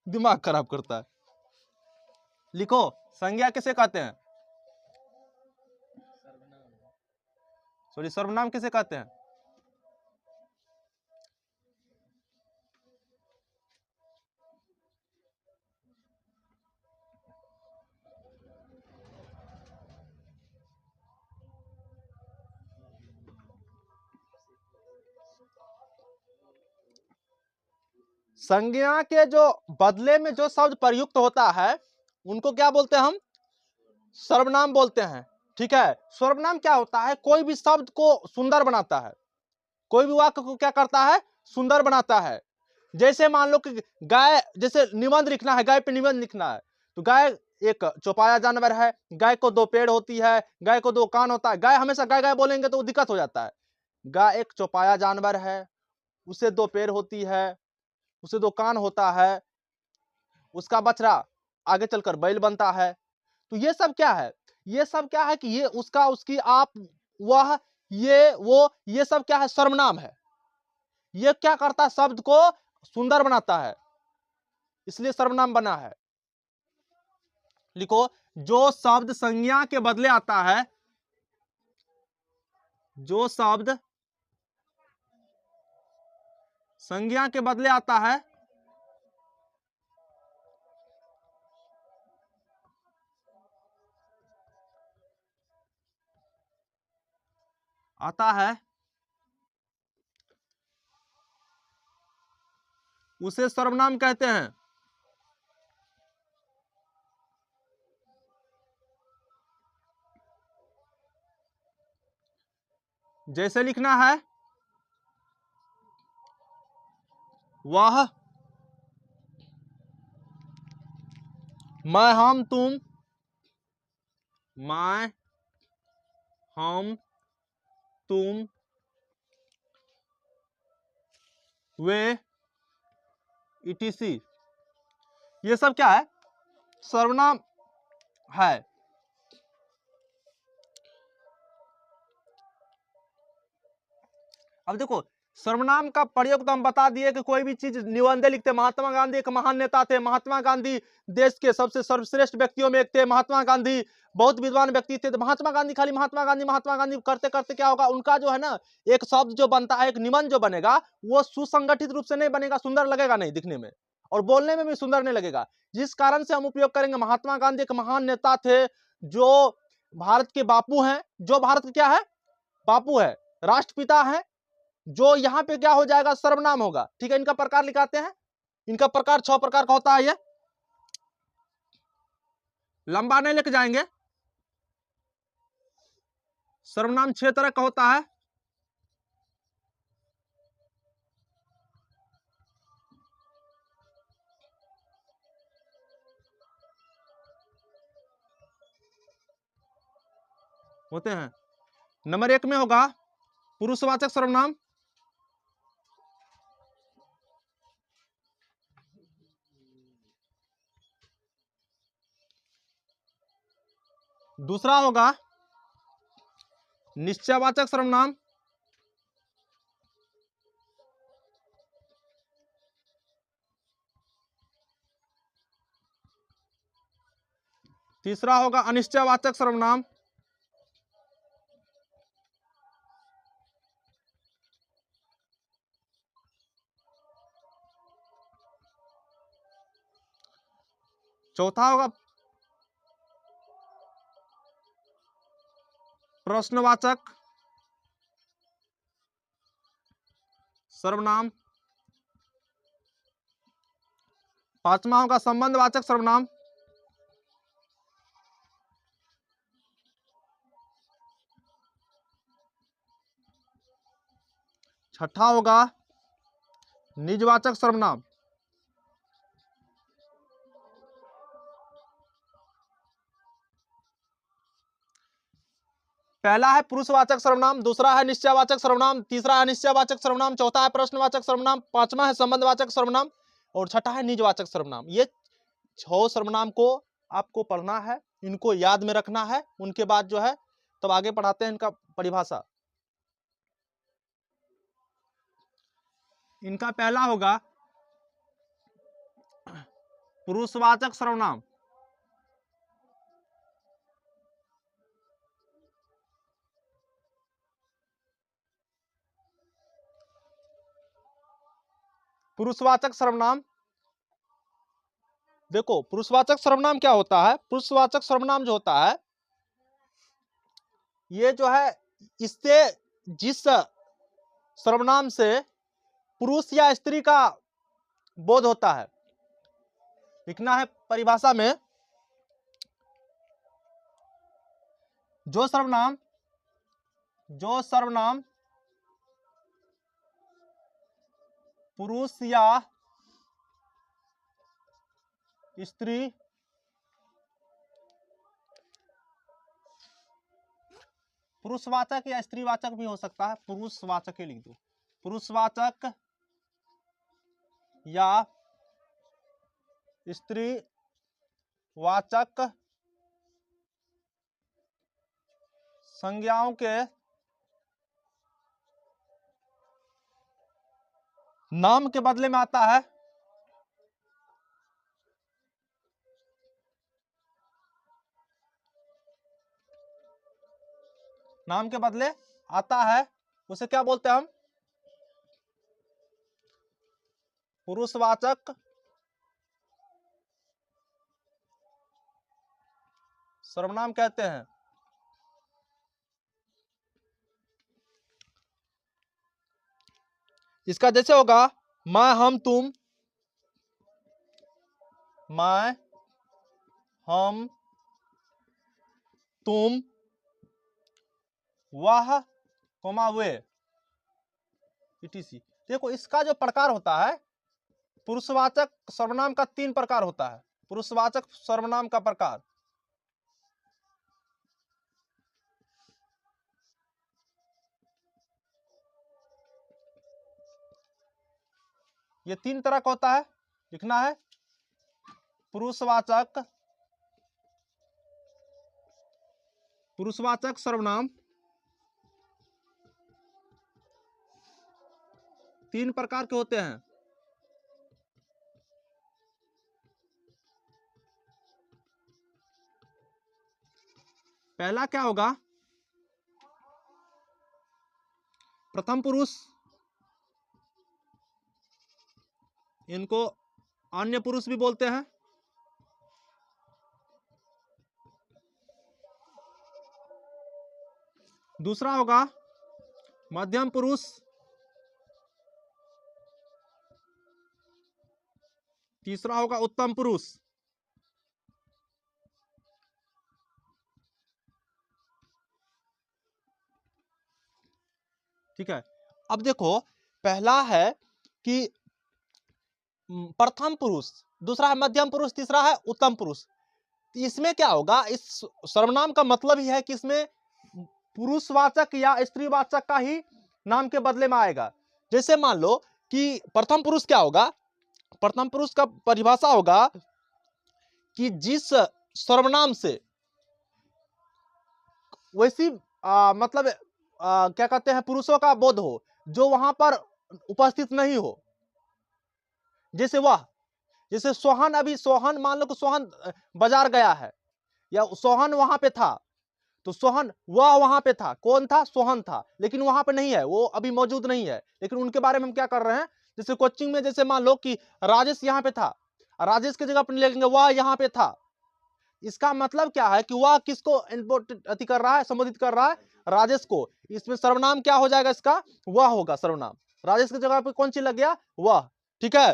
दिमाग खराब करता है। लिखो, संज्ञा किसे कहते हैं? सॉरी, सर्वनाम किसे कहते हैं? संज्ञा के जो बदले में जो शब्द प्रयुक्त होता है उनको क्या बोलते हैं हम? सर्वनाम बोलते हैं। ठीक है, सर्वनाम क्या होता है? कोई भी शब्द को सुंदर बनाता है, कोई भी वाक्य को क्या करता है? सुंदर बनाता है। जैसे मान लो कि गाय, जैसे निबंध लिखना है, गाय पे निबंध लिखना है, तो गाय एक चौपाया जानवर है, गाय को दो पेड़ होती है, गाय को दो कान होता है। गाय हमेशा गाय गाय बोलेंगे तो दिक्कत हो जाता है। गाय एक चौपाया जानवर है, उसे दो पैर होती है, उसे दो कान होता है, उसका बछड़ा आगे चलकर बैल बनता है। तो ये सब क्या है? ये सब क्या है कि ये उसका, उसकी, आप, वह, ये, वो, ये सब क्या है? सर्वनाम है। ये क्या करता है? शब्द को सुंदर बनाता है, इसलिए सर्वनाम बना है। लिखो, जो शब्द संज्ञा के बदले आता है, जो शब्द संज्ञा के बदले आता है, आता है, उसे सर्वनाम कहते हैं। जैसे लिखना है, वह, मैं, हम, तुम, मैं, हम, तुम, वे, etc, ये सब क्या है? सर्वनाम है। अब देखो, सर्वनाम का प्रयोग तो हम बता दिए कि कोई भी चीज निबंध लिखते। महात्मा गांधी एक महान नेता थे, महात्मा गांधी देश के सबसे सर्वश्रेष्ठ व्यक्तियों में एक थे। महात्मा गांधी बहुत विद्वान व्यक्ति थे। तो महात्मा गांधी खाली महात्मा गांधी महात्मा गांधी करते करते क्या होगा? उनका जो है ना, एक शब्द जो बनता है, एक निबंध जो बनेगा, वो सुसंगठित रूप से नहीं बनेगा, सुंदर लगेगा नहीं दिखने में, और बोलने में भी सुंदर नहीं लगेगा। जिस कारण से हम उपयोग करेंगे, महात्मा गांधी एक महान नेता थे, जो भारत के बापू हैं, जो भारत के क्या है? बापू है, राष्ट्रपिता है। जो यहाँ पे क्या हो जाएगा? सर्वनाम होगा। ठीक है, इनका प्रकार लिखाते हैं। इनका प्रकार 6 प्रकार का होता है। ये लंबा नहीं लेके जाएंगे। सर्वनाम 6 तरह का होता है। होते हैं। नंबर 1 में होगा पुरुषवाचक सर्वनाम। दूसरा होगा निश्चयवाचक सर्वनाम। तीसरा होगा अनिश्चयवाचक सर्वनाम। चौथा होगा प्रश्नवाचक सर्वनाम। पांचवा होगा संबंधवाचक सर्वनाम। छठा होगा निजवाचक सर्वनाम। पहला है पुरुषवाचक सर्वनाम, दूसरा है निश्चयवाचक सर्वनाम, तीसरा है निश्चयवाचक सर्वनाम, चौथा है प्रश्नवाचक सर्वनाम, पांचवा है संबंधवाचक सर्वनाम, और छठा है निजवाचक सर्वनाम। ये 6 सर्वनाम को आपको पढ़ना है, इनको याद में रखना है। उनके बाद जो है तब आगे पढ़ाते हैं इनका परिभाषा। इनका पहला होगा पुरुषवाचक सर्वनाम। पुरुषवाचक सर्वनाम, देखो पुरुषवाचक सर्वनाम क्या होता है, पुरुषवाचक सर्वनाम जो होता है ये जो है, इससे जिस सर्वनाम से पुरुष या स्त्री का बोध होता है, लिखना है परिभाषा में, जो सर्वनाम पुरुष या स्त्री पुरुषवाचक या स्त्रीवाचक भी हो सकता है, पुरुषवाचक ही लिख दो, पुरुषवाचक या स्त्रीवाचक संज्ञाओं के नाम के बदले में आता है नाम के बदले आता है, उसे क्या बोलते हैं हम, पुरुषवाचक सर्वनाम कहते हैं। इसका जैसे होगा मैं, हम, तुम, मैं, हम, तुम, वह, वे, etc। देखो इसका जो प्रकार होता है, पुरुषवाचक सर्वनाम का 3 प्रकार होता है, पुरुषवाचक सर्वनाम का प्रकार, ये 3 तरह का होता है, लिखना है पुरुषवाचक सर्वनाम 3 प्रकार के होते हैं। पहला क्या होगा, प्रथम पुरुष, इनको अन्य पुरुष भी बोलते हैं। दूसरा होगा मध्यम पुरुष, तीसरा होगा उत्तम पुरुष। ठीक है, अब देखो पहला है कि प्रथम पुरुष, दूसरा है मध्यम पुरुष, तीसरा है उत्तम पुरुष। इसमें क्या होगा, इस सर्वनाम का मतलब ही है कि इसमें पुरुषवाचक या स्त्रीवाचक का ही नाम के बदले में आएगा। जैसे मान लो कि प्रथम पुरुष क्या होगा, प्रथम पुरुष का परिभाषा होगा कि जिस सर्वनाम से वैसी मतलब क्या कहते हैं, पुरुषों का बोध हो जो वहां पर उपस्थित नहीं हो। जैसे वह, जैसे सोहन, अभी सोहन मान लो कि सोहन बाजार गया है या सोहन वहां पे था, तो सोहन वह वहां पे था, कौन था, सोहन था, लेकिन वहां पे नहीं है, वो अभी मौजूद नहीं है, लेकिन उनके बारे में हम क्या कर रहे हैं, जैसे कोचिंग में जैसे मान लो कि राजेश यहाँ पे था, राजेश की जगह पर लिखेंगे वह यहाँ पे था। इसका मतलब क्या है कि वह किसको अति कर रहा है, संबोधित कर रहा है, राजेश को। इसमें सर्वनाम क्या हो जाएगा, इसका वह होगा सर्वनाम, राजेश की जगह पे कौन चीज लग गया, वह। ठीक है,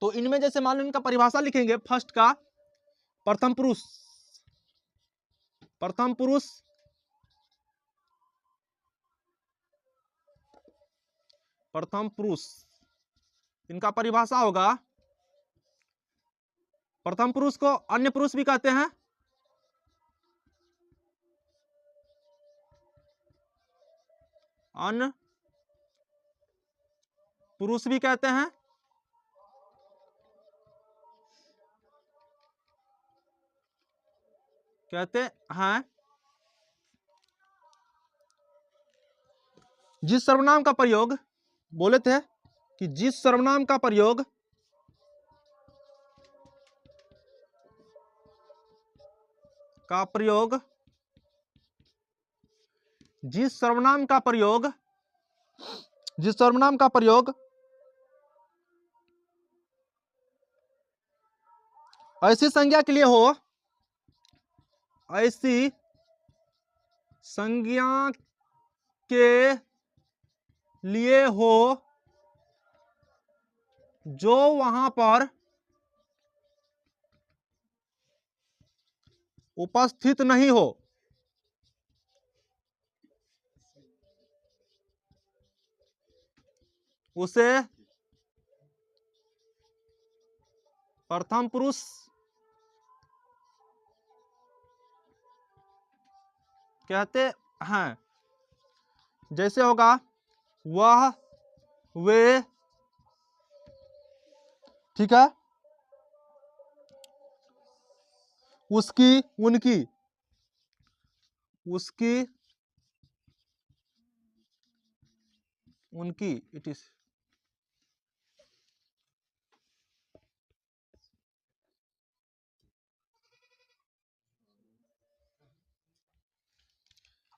तो इनमें जैसे मान लो इनका परिभाषा लिखेंगे, फर्स्ट का प्रथम पुरुष, प्रथम पुरुष प्रथम पुरुष, इनका परिभाषा होगा, प्रथम पुरुष को अन्य पुरुष भी कहते हैं, अन्य पुरुष भी कहते हैं। कहते हैं जिस सर्वनाम का प्रयोग, बोले थे कि जिस सर्वनाम का प्रयोग का प्रयोग, जिस सर्वनाम का प्रयोग ऐसी संज्ञा के लिए हो, ऐसी संज्ञा के लिए हो जो वहां पर उपस्थित नहीं हो, उसे प्रथम पुरुष कहते हैं। जैसे होगा वह, वे, ठीक है, उसकी, उनकी, उसकी, उनकी, इट इज।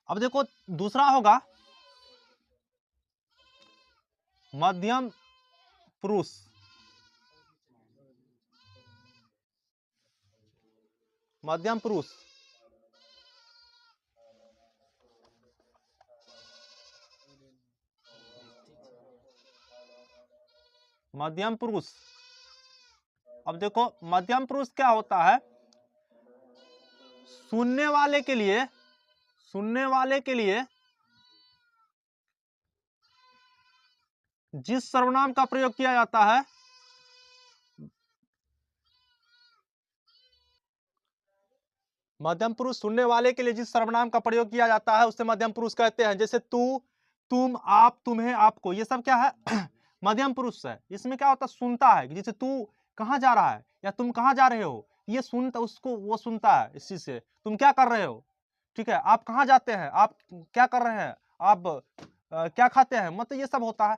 अब देखो दूसरा होगा मध्यम पुरुष। मध्यम पुरुष मध्यम पुरुष। अब देखो मध्यम पुरुष क्या होता है, सुनने वाले के लिए जिस सर्वनाम का प्रयोग किया जाता है, मध्यम पुरुष सुनने वाले के लिए जिस सर्वनाम का प्रयोग किया जाता है उसे मध्यम पुरुष कहते हैं। जैसे तू, तुम, आप, तुम्हें, आपको, ये सब क्या है मध्यम पुरुष है। इसमें क्या होता है, सुनता है। जैसे तू कहाँ जा रहा है या तुम कहाँ जा रहे हो, ये सुनता, उसको वो सुनता है इस चीज से। तुम क्या कर रहे हो, ठीक है, आप कहाँ जाते हैं, आप क्या कर रहे हैं, आप क्या खाते हैं, मतलब ये सब होता है।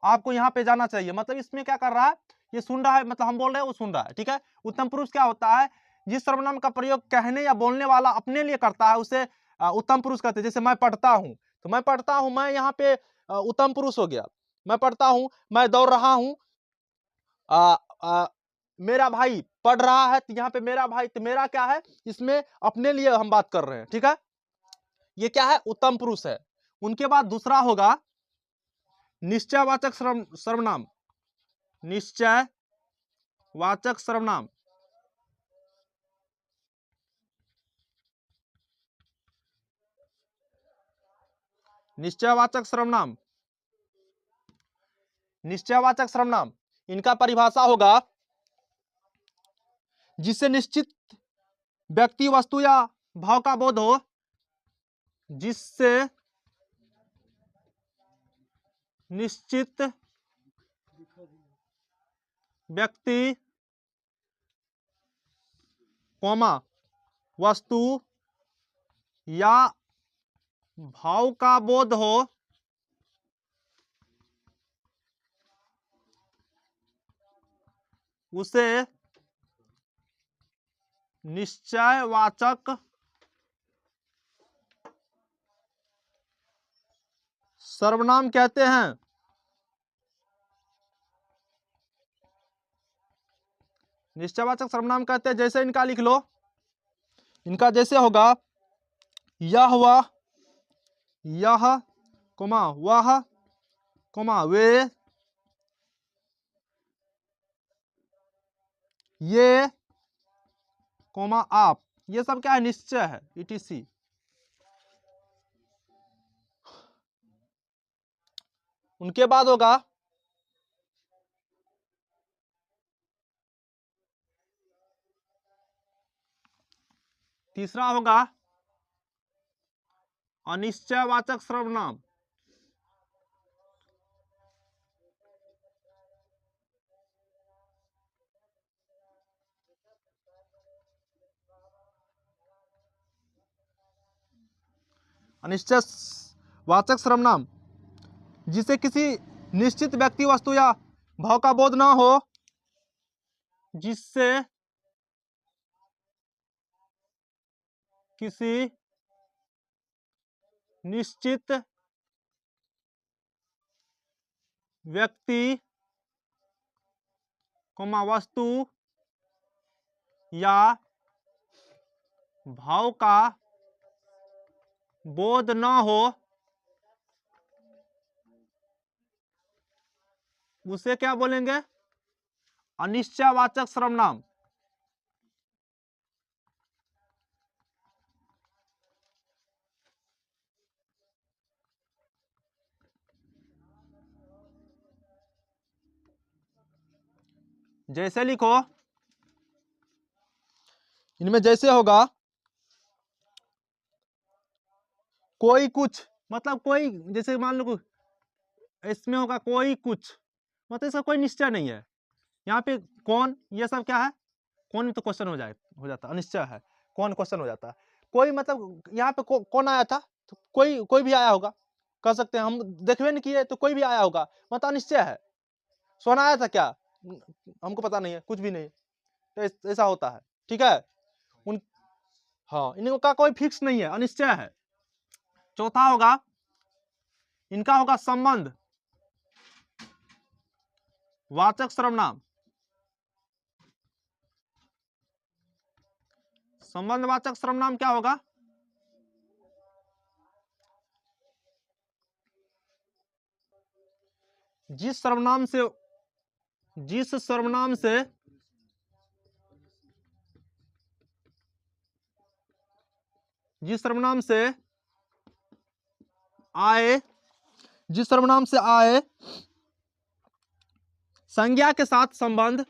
आपको यहाँ पे जाना चाहिए, मतलब इसमें क्या कर रहा है, ये सुन रहा है, मतलब हम बोल रहे हैं वो सुन रहा है, ठीक है। उत्तम पुरुष क्या होता है, जिस सर्वनाम का प्रयोग कहने या बोलने वाला अपने लिए करता है उसे उत्तम पुरुष कहते हैं। जैसे मैं पढ़ता हूँ, तो मैं पढ़ता हूँ, मैं यहाँ पे उत्तम पुरुष हो गया। मैं पढ़ता हूँ, मैं दौड़ रहा हूँ, मेरा भाई पढ़ रहा है, तो यहाँ पे मेरा भाई, तो मेरा क्या है, इसमें अपने लिए हम बात कर रहे हैं, ठीक है। ये क्या है, उत्तम पुरुष है। उनके बाद दूसरा होगा निश्चयवाचक सर्वनाम। निश्चयवाचक सर्वनाम, निश्चयवाचक सर्वनाम, निश्चयवाचक सर्वनाम, इनका परिभाषा होगा जिससे निश्चित व्यक्ति, वस्तु या भाव का बोध हो, जिससे निश्चित व्यक्ति, वस्तु या भाव का बोध हो, उसे निश्चयवाचक सर्वनाम कहते हैं। निश्चयवाचक सर्वनाम कहते हैं। जैसे इनका लिख लो, इनका जैसे होगा यह, वह, यह, वह, वे, ये, आप, ये सब क्या है, निश्चय है, ETC। उनके बाद होगा तीसरा होगा अनिश्चयवाचक सर्वनाम। अनिश्चयवाचक सर्वनाम जिसे किसी निश्चित व्यक्ति, वस्तु या भाव का बोध ना हो, जिससे किसी निश्चित व्यक्ति वस्तु या भाव का बोध न हो उसे क्या बोलेंगे? अनिश्चयवाचक सर्वनाम। जैसे लिखो, इनमें जैसे होगा कोई कुछ, मतलब कोई, जैसे मान लो इसमें होगा कोई कुछ, मतलब इसका कोई निश्चय नहीं है। यहाँ पे कौन, ये सब क्या है? कौन में तो क्वेश्चन हो जाता, अनिश्चय है, कौन क्वेश्चन हो जाता है। कोई मतलब यहाँ पे कौन आया था, तो कोई भी आया होगा, कह सकते हैं, हम देखबे नहीं किए तो कोई भी आया होगा, मतलब अनिश्चय है। सोना आया था क्या, हमको पता नहीं है, कुछ भी नहीं, तो ऐसा होता है। ठीक है, उन हाँ, इनका कोई फिक्स नहीं है, अनिश्चय है। चौथा होगा, इनका होगा संबंध वाचक सर्वनाम। संबंधवाचक सर्वनाम क्या होगा? जिस सर्वनाम से जिस सर्वनाम से आए संज्ञा के साथ संबंध,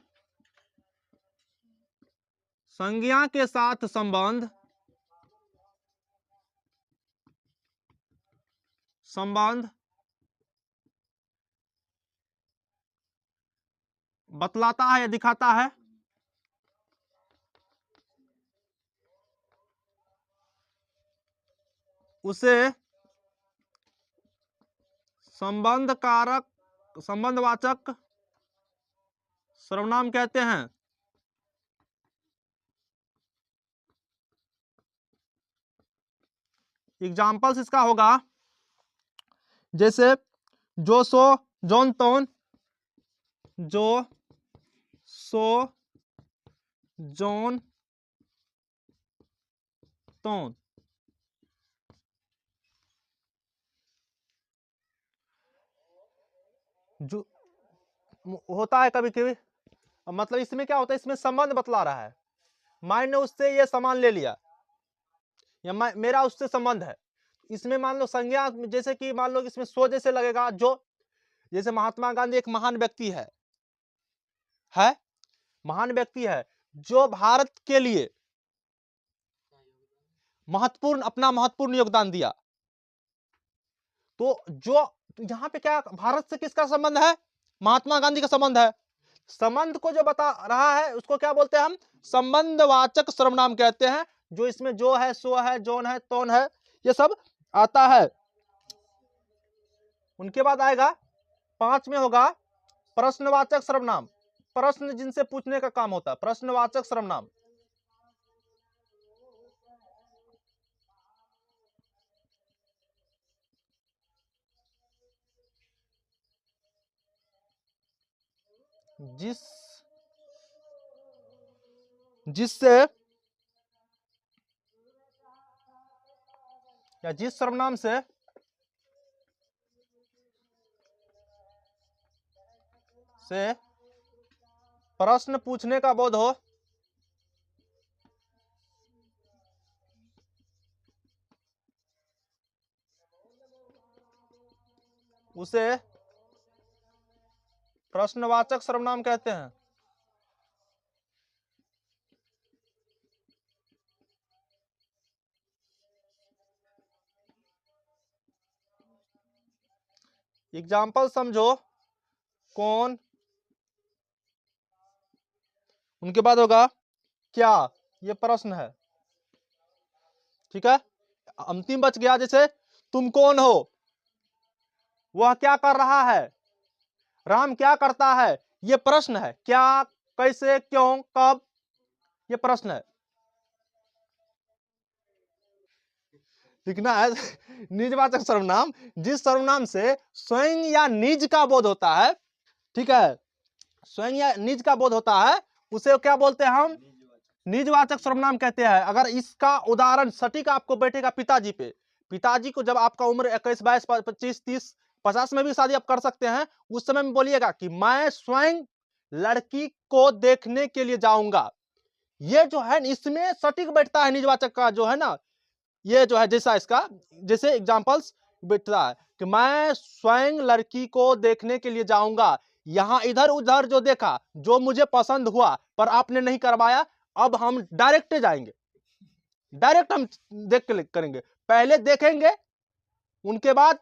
बतलाता है या दिखाता है, उसे संबंधवाचक सर्वनाम कहते हैं। एग्जाम्पल्स इसका होगा, जैसे जो सो जौन तौन, जो सो जौन तौन। जो होता है कभी कभी, मतलब इसमें क्या होता है, इसमें संबंध बतला रहा है, मैंने उससे ये सामान ले लिया, या मेरा उससे संबंध है। इसमें मान लो संज्ञा, जैसे कि मान लो इसमें सो जैसे लगेगा, जो जैसे महात्मा गांधी एक महान व्यक्ति है महान व्यक्ति है, जो भारत के लिए अपना महत्वपूर्ण योगदान दिया। तो जो यहाँ पे क्या, भारत से किसका संबंध है? महात्मा गांधी का संबंध है। संबंध को जो बता रहा है उसको क्या बोलते हैं हम? संबंधवाचक सर्वनाम कहते हैं। जो इसमें जो है, सो है, जौन है, तौन है, ये सब आता है। उनके बाद आएगा 5 में होगा प्रश्नवाचक सर्वनाम। प्रश्न जिनसे पूछने का काम होता है, प्रश्नवाचक सर्वनाम। जिससे या जिस सर्वनाम से प्रश्न पूछने का बोध हो, उसे प्रश्नवाचक सर्वनाम कहते हैं। एग्जाम्पल समझो, कौन, उनके बाद होगा क्या, ये प्रश्न है। ठीक है, अंतिम बच गया, जैसे तुम कौन हो, वह क्या कर रहा है, राम क्या करता है, ये प्रश्न है। क्या, कैसे, क्यों, कब, ये प्रश्न है। लिखना है निजवाचक सर्वनाम जिस सर्वनाम से स्वयं या निज का बोध होता है, ठीक है, स्वयं या निज का बोध होता है, उसे क्या बोलते हैं हम? निजवाचक सर्वनाम कहते हैं। अगर इसका उदाहरण सटीक आपको बैठेगा पिताजी पे, पिताजी को जब आपका उम्र 21, 22, 25, 30, 50 में भी शादी आप कर सकते हैं, उस समय में बोलिएगा कि मैं स्वयं लड़की को देखने के लिए जाऊंगा। ये जो है इसमें सटीक बैठता है निजवाचक का जो है ना, ये जो है जैसा इसका जैसे एग्जांपल्स बैठता है कि मैं स्वयं लड़की को देखने के लिए जाऊंगा। यहां इधर उधर जो देखा, जो मुझे पसंद हुआ पर आपने नहीं करवाया, अब हम डायरेक्ट जाएंगे, डायरेक्ट हम देख के करेंगे। पहले देखेंगे, उनके बाद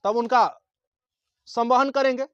तब उनका संवहन करेंगे।